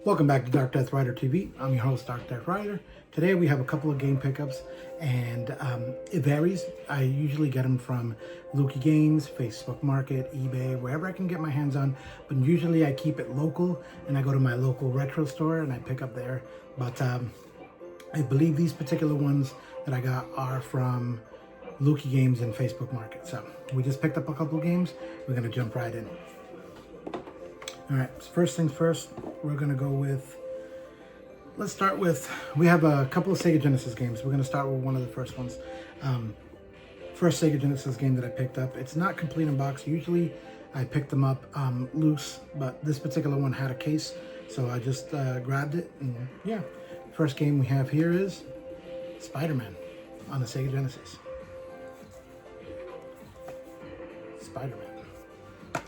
Welcome back to DarkDeathRiderTv. I'm your host, DarkDeathRider. Today we have a couple of game pickups, and it varies. I usually get them from Lucky Games, Facebook Market, eBay, wherever I can get my hands on. But usually I keep it local, and I go to my local retro store and I pick up there. But I believe these particular ones that I got are from Lucky Games and Facebook Market. So we just picked up a couple of games. We're going to jump right in. All right, so first things first, we're gonna go with, let's start with, we have a couple of Sega Genesis games. We're gonna start with one of the first ones. First Sega Genesis game that I picked up. It's not complete in box. Usually I pick them up loose, but this particular one had a case, so I just grabbed it, and yeah. First game we have here is Spider-Man on the Sega Genesis. Spider-Man.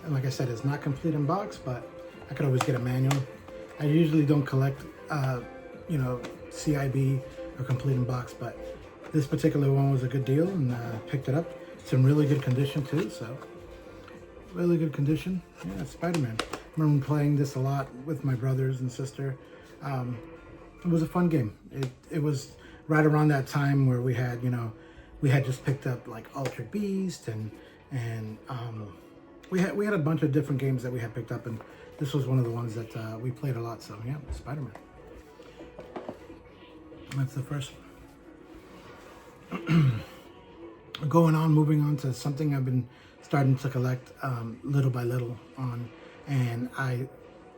And like I said, it's not complete in box, but I could always get a manual. I usually don't collect, CIB or complete in box, but this particular one was a good deal, and picked it up. It's in really good condition too, so really good condition. Yeah, Spider-Man. I remember playing this a lot with my brothers and sister. It was a fun game. It was right around that time where we had just picked up like Altered Beast and we had a bunch of different games that we had picked up, and this was one of the ones that we played a lot. So yeah, Spider-Man. That's the first one. Moving on to something I've been starting to collect little by little on, and I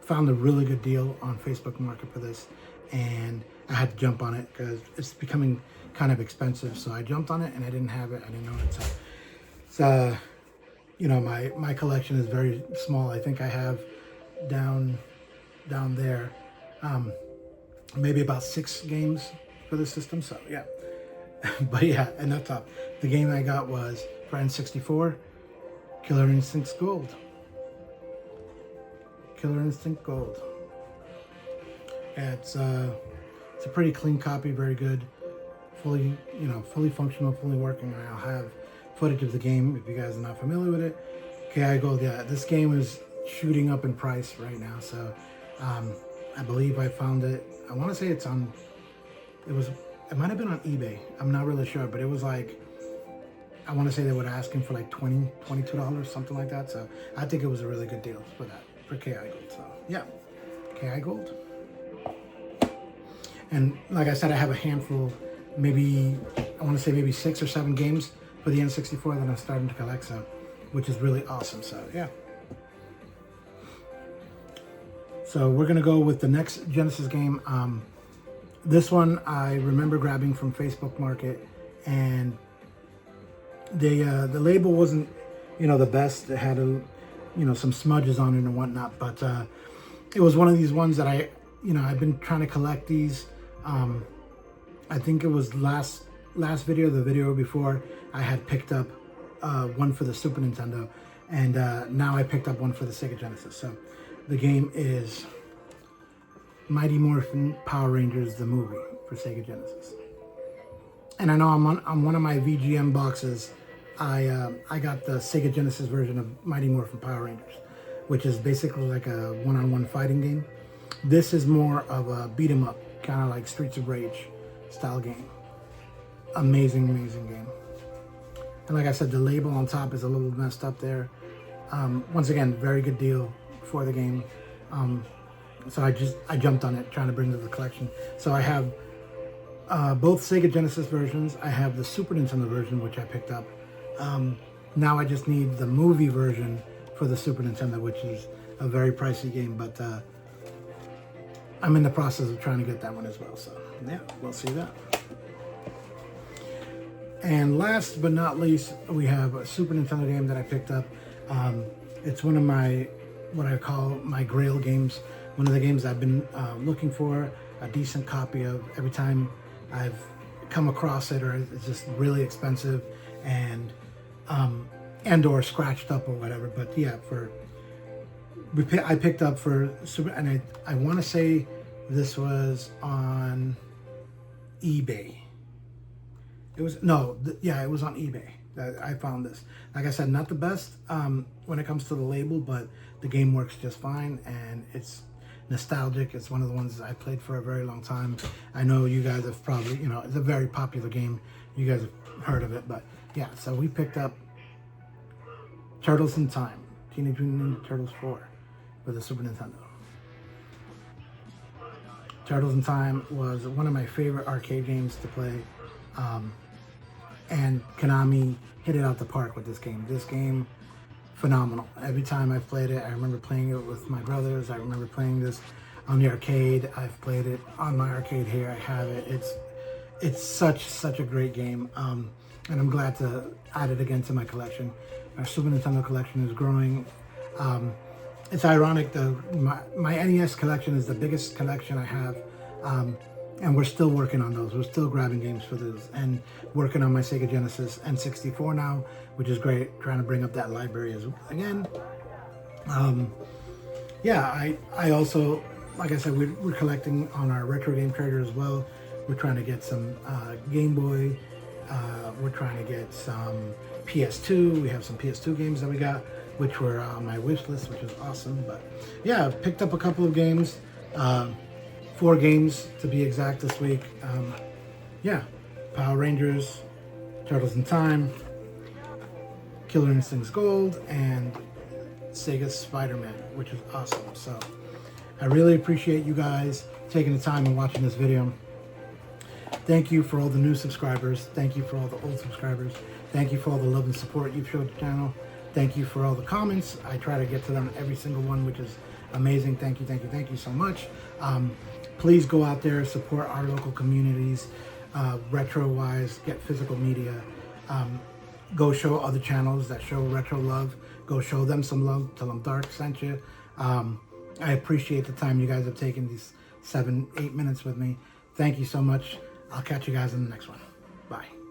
found a really good deal on Facebook Market for this, and I had to jump on it because it's becoming kind of expensive. So I jumped on it, and I didn't have it. I didn't know it. So my collection is very small. I think I have down there maybe about 6 games for the system. So yeah, but yeah, enough talk. The game I got was for N64, Killer Instinct Gold. Killer Instinct Gold. Yeah, it's a pretty clean copy, very good, fully functional, fully working. I'll have footage of the game if you guys are not familiar with it. KI Gold, yeah, this game is shooting up in price right now. So I believe I found it. I want to say it might have been on eBay. I'm not really sure, but it was like, I want to say they were asking for like $22, something like that. So I think it was a really good deal for that, for KI Gold. So yeah, KI Gold. And like I said, I have a handful, maybe 6 or 7 games for the N64 that I'm starting to collect, so, which is really awesome. So yeah. So we're gonna go with the next Genesis game. This one I remember grabbing from Facebook Market, and the label wasn't the best. It had some smudges on it and whatnot, but it was one of these ones that I've been trying to collect these. I think it was last video, the video before, I had picked up one for the Super Nintendo, and now I picked up one for the Sega Genesis. So the game is Mighty Morphin Power Rangers, the movie, for Sega Genesis. And I know on one of my VGM boxes, I got the Sega Genesis version of Mighty Morphin Power Rangers, which is basically like a one-on-one fighting game. This is more of a beat 'em up, kind of like Streets of Rage style game. Amazing game. And like I said, the label on top is a little messed up there. Once again, very good deal for the game. So I jumped on it, trying to bring to the collection. So I have both Sega Genesis versions. I have the Super Nintendo version, which I picked up. Now I just need the movie version for the Super Nintendo, which is a very pricey game, but I'm in the process of trying to get that one as well. So yeah, we'll see that. And last but not least, we have a Super Nintendo game that I picked up. It's one of what I call my grail games. One of the games I've been looking for a decent copy of. Every time I've come across it, or it's just really expensive and or scratched up or whatever. But yeah, I picked up for Super, and I want to say this was on eBay. It was it was on eBay that I found this. Like I said, not the best when it comes to the label, but the game works just fine, and it's nostalgic. It's one of the ones I played for a very long time. I know you guys have probably, you know, it's a very popular game. You guys have heard of it, but yeah, so we picked up Turtles in Time, Teenage Mutant Ninja Turtles 4 for the Super Nintendo. Turtles in Time was one of my favorite arcade games to play, and Konami hit it out the park with this game. This game, phenomenal. Every time I've played it, I remember playing it with my brothers. I remember playing this on the arcade. I've played it on my arcade here. I have it. It's such a great game, and I'm glad to add it again to my collection. Our Super Nintendo collection is growing. It's ironic though, my NES collection is the biggest collection I have, and we're still working on those. We're still grabbing games for those and working on my Sega Genesis N64 now, which is great, trying to bring up that library as again. Yeah, I also, like I said, we're collecting on our retro game trader as well. We're trying to get some Game Boy, we're trying to get some PS2. We have some PS2 games that we got, which were on my wish list, which is awesome. But yeah, picked up a couple of games, 4 games to be exact this week. Yeah, Power Rangers, Turtles in Time, Killer Instincts Gold, and Sega Spider-Man, which is awesome. So I really appreciate you guys taking the time and watching this video. Thank you for all the new subscribers. Thank you for all the old subscribers. Thank you for all the love and support you've showed the channel. Thank you for all the comments. I try to get to them, every single one, which is amazing. Thank you so much. Please go out there, support our local communities, retro-wise, get physical media. Go show other channels that show retro love. Go show them some love. Tell them Dark sent you. I appreciate the time you guys have taken, these 7-8 minutes with me. Thank you so much. I'll catch you guys in the next one. Bye.